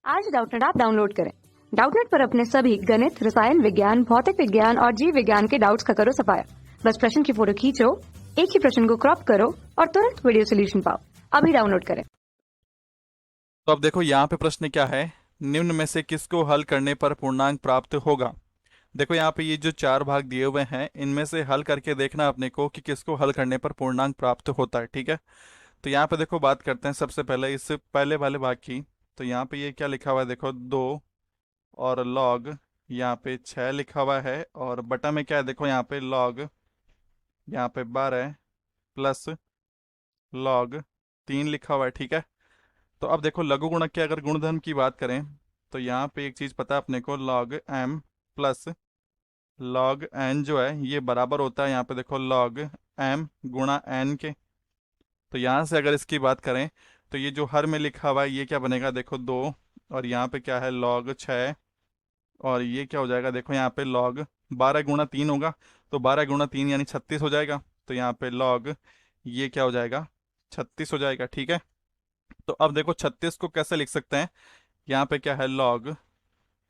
आज Doubtnut app download करें। Doubtnut पर अपने सभी गणित, रसायन विज्ञान, भौतिक विज्ञान और जीव विज्ञान के डाउट्स का करो सफाया। बस प्रश्न की फोटो खींचो, एक ही प्रश्न को क्रॉप करो और तुरंत वीडियो सोल्यूशन पाओ। अभी डाउनलोड करें। तो अब देखो यहाँ पे प्रश्न क्या है, निम्न में से किसको हल करने पर पूर्णांक प्राप्त होगा। देखो यहाँ पे ये जो चार भाग दिए हुए हैं, इनमें से हल करके देखना अपने को कि किसको हल करने पर पूर्णांक प्राप्त होता है। ठीक है, तो यहाँ पे देखो बात करते हैं सबसे पहले इस पहले वाले भाग की। तो यहाँ पे ये क्या लिखा हुआ है, देखो 2 और लॉग यहाँ पे 6 लिखा हुआ है, और बटा में क्या है, देखो यहाँ पे लॉग यहाँ पे 12 प्लस लॉग 3 लिखा हुआ है। ठीक है, तो अब देखो लघु गुणक के अगर गुणधर्म की बात करें, तो यहाँ पे एक चीज़ पता है अपने को, log M plus log N जो है ये बराबर होता है यहाँ पे देखो लॉग एम गुणा एन के। तो यहाँ से अगर इसकी बात करें तो ये जो हर में लिखा हुआ है ये क्या बनेगा, देखो 2, और यहाँ पे क्या है लॉग 6, और ये क्या हो जाएगा, देखो यहाँ पे लॉग 12 गुणा 3 होगा, तो 12 गुणा 3 यानी 36 हो जाएगा। तो यहाँ पे लॉग ये क्या हो जाएगा, 36 हो जाएगा। ठीक है, तो अब देखो 36 को कैसे लिख सकते हैं, यहाँ पे क्या है लॉग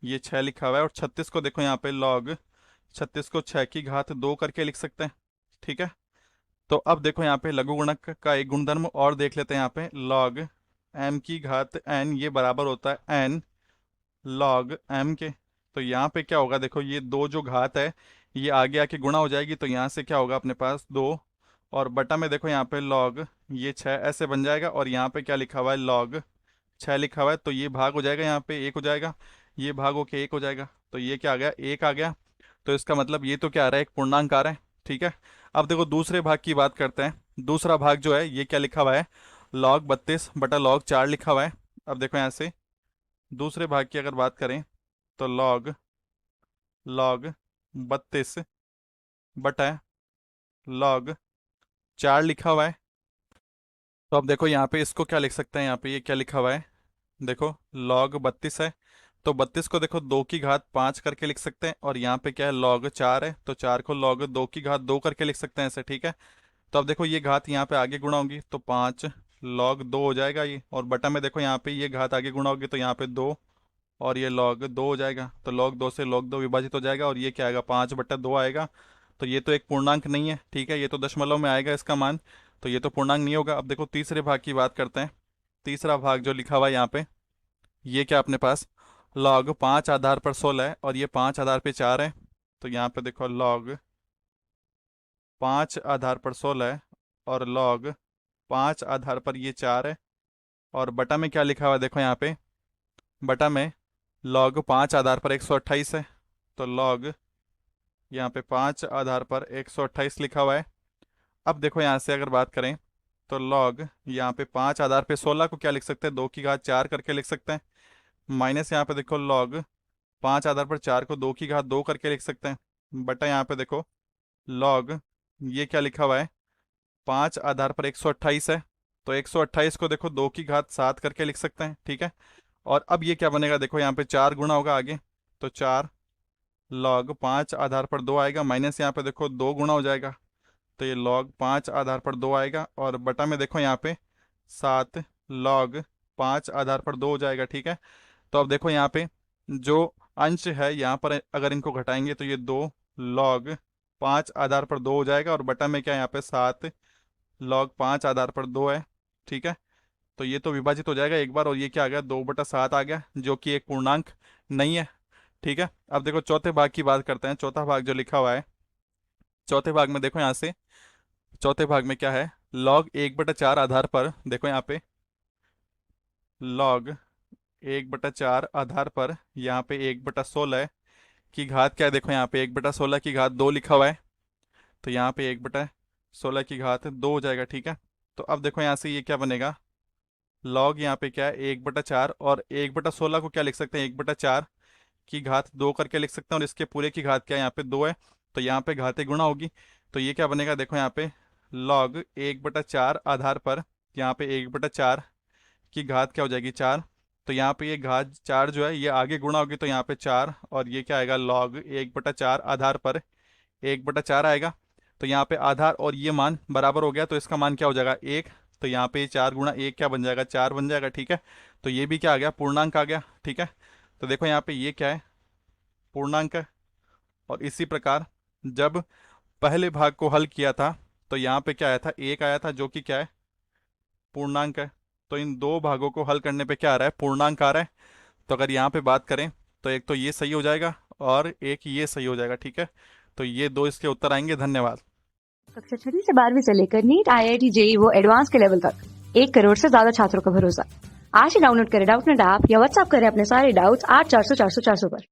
ये 6 लिखा हुआ है, और 36 को देखो यहाँ पे लॉग 36 को 6 की घात 2 करके लिख सकते हैं। ठीक है, तो अब देखो यहाँ पे लघु गुणक का एक गुणधर्म और देख लेते हैं, यहाँ पे लॉग एम की घात एन ये बराबर होता है एन लॉग एम के। तो यहाँ पे क्या होगा, देखो ये दो जो घात है ये आगे आके गुणा हो जाएगी, तो यहाँ से क्या होगा अपने पास 2, और बटा में देखो यहाँ पे लॉग ये 6 ऐसे बन जाएगा, और यहाँ पे क्या लिखा हुआ है लॉग 6 लिखा हुआ है, तो ये भाग हो जाएगा, यहाँ पे 1 हो जाएगा, ये भाग होके 1 हो जाएगा, तो ये क्या आ गया 1 आ गया। तो इसका मतलब ये तो क्या आ रहा है, एक पूर्णांक आ रहा है। ठीक है, अब देखो दूसरे भाग की बात करते हैं। दूसरा भाग जो है ये क्या लिखा हुआ है, लॉग 32 बटा लॉग 4 लिखा हुआ है। अब देखो यहाँ से दूसरे भाग की अगर बात करें तो लॉग लॉग 32 बटा लॉग 4 लिखा हुआ है। तो अब देखो यहाँ पे इसको क्या लिख सकते हैं, यहाँ पे ये क्या लिखा हुआ है, देखो लॉग 32 है, तो 32 को देखो 2 की घात 5 करके लिख सकते हैं, और यहाँ पे क्या है लॉग 4 है, तो 4 को लॉग 2 की घात 2 करके लिख सकते हैं ऐसे। ठीक है, तो अब देखो ये घात यहाँ पे आगे गुणा होगी, तो 5 लॉग 2 हो जाएगा ये, और बटा में देखो यहाँ पे ये घात आगे गुणा होगी, तो यहाँ पे 2, और ये लॉग 2 हो जाएगा, तो लॉग 2 से लॉग 2 विभाजित हो जाएगा, और ये क्या आएगा 5/2 आएगा। तो ये तो एक पूर्णांक नहीं है, ठीक है, ये तो दशमलव में आएगा इसका मान, तो ये तो पूर्णांक नहीं होगा। अब देखो तीसरे भाग की बात करते हैं। तीसरा भाग जो लिखा हुआ है यहाँ पे ये क्या अपने पास लॉग 5 आधार पर 16 है, और ये 5 आधार पे 4 है, तो यहाँ पे देखो लॉग 5 आधार पर 16 है, और लॉग 5 आधार पर ये 4 है, और बटा में क्या लिखा हुआ है, देखो यहाँ पे बटा में लॉग 5 आधार पर 128 है, तो लॉग यहाँ पे 5 आधार पर 128 लिखा हुआ है। अब देखो यहाँ से अगर बात करें तो लॉग यहाँ पे 5 आधार पे 16 को क्या लिख सकते हैं, 2 की घात 4 करके लिख सकते हैं, माइनस यहाँ पे देखो लॉग 5 आधार पर 4 को 2 की घात 2 करके लिख सकते हैं, बटा यहाँ पे देखो लॉग ये क्या लिखा हुआ है, 5 आधार पर 128 है, तो 128 को देखो 2 की घात 7 करके लिख सकते हैं। ठीक है, और अब ये क्या बनेगा, देखो यहाँ पे 4 गुणा होगा आगे, तो 4 लॉग 5 आधार पर 2 आएगा, माइनस यहाँ पे देखो 2 गुणा हो जाएगा, तो ये लॉग 5 आधार पर 2 आएगा, और बटा में देखो यहाँ पे 7 लॉग 5 आधार पर 2 हो जाएगा। ठीक है, तो अब देखो यहाँ पे जो अंश है यहाँ पर अगर इनको घटाएंगे तो ये 2 लॉग 5 आधार पर 2 हो जाएगा, और बटा में क्या है यहाँ पे 7 लॉग 5 आधार पर 2 है। ठीक है, तो ये तो विभाजित हो जाएगा एक बार, और ये क्या आ गया 2/7 आ गया, जो कि एक पूर्णांक नहीं है। ठीक है, अब देखो चौथे भाग की बात करते हैं। चौथा भाग जो लिखा हुआ है, चौथे भाग में देखो यहाँ से चौथे भाग में क्या है, लॉग 1/4 आधार पर देखो यहाँ पे लॉग 1/4 आधार पर यहाँ पे 1/16 की घात क्या है, देखो यहाँ पे 1/16 की घात 2 लिखा हुआ है, तो यहाँ पे 1/16 की घात 2 हो जाएगा। ठीक है, तो अब देखो यहाँ से ये क्या बनेगा, लॉग यहाँ पे क्या है 1/4, और 1/16 को क्या लिख सकते हैं, 1/4 की घात 2 करके लिख सकते हैं, और इसके पूरे की घात क्या है यहाँ पे 2 है, तो यहाँ पे घातें गुणा होगी, तो ये क्या बनेगा, देखो यहाँ पे लॉग 1/4 आधार पर यहाँ पे 1/4 की घात क्या हो जाएगी 4, तो यहाँ पे ये घात 4 जो है ये आगे गुणा होगी, तो यहाँ पे 4, और ये क्या आएगा लॉग 1/4 आधार पर 1/4 आएगा, तो यहाँ पे आधार और ये मान बराबर हो गया, तो इसका मान क्या हो जाएगा 1, तो यहाँ पे 4 × 1 क्या बन जाएगा, 4 बन जाएगा। ठीक है, तो ये भी क्या आ गया, पूर्णांक आ गया। ठीक है, तो देखो यहाँ पे ये क्या है, पूर्णांक है। और इसी प्रकार जब पहले भाग को हल किया था तो यहाँ पे क्या आया था, 1 आया था, जो कि क्या है, पूर्णांक है। तो इन दो भागों को हल करने पे क्या आ रहा है, पूर्णांक आ रहा है। तो अगर यहाँ पे बात करें तो एक तो ये सही हो जाएगा और एक ये सही हो जाएगा। ठीक है, तो ये दो इसके उत्तर आएंगे। धन्यवाद। कक्षा 6 से 12वीं से लेकर नीट, IIT, JEE वो एडवांस के लेवल तक 1 करोड़ से ज्यादा छात्रों का भरोसा। आज ही डाउनलोड करें डाउटनेट ऐप या व्हाट्सएप करें अपने सारे डाउट्स 8400 400 400 पर।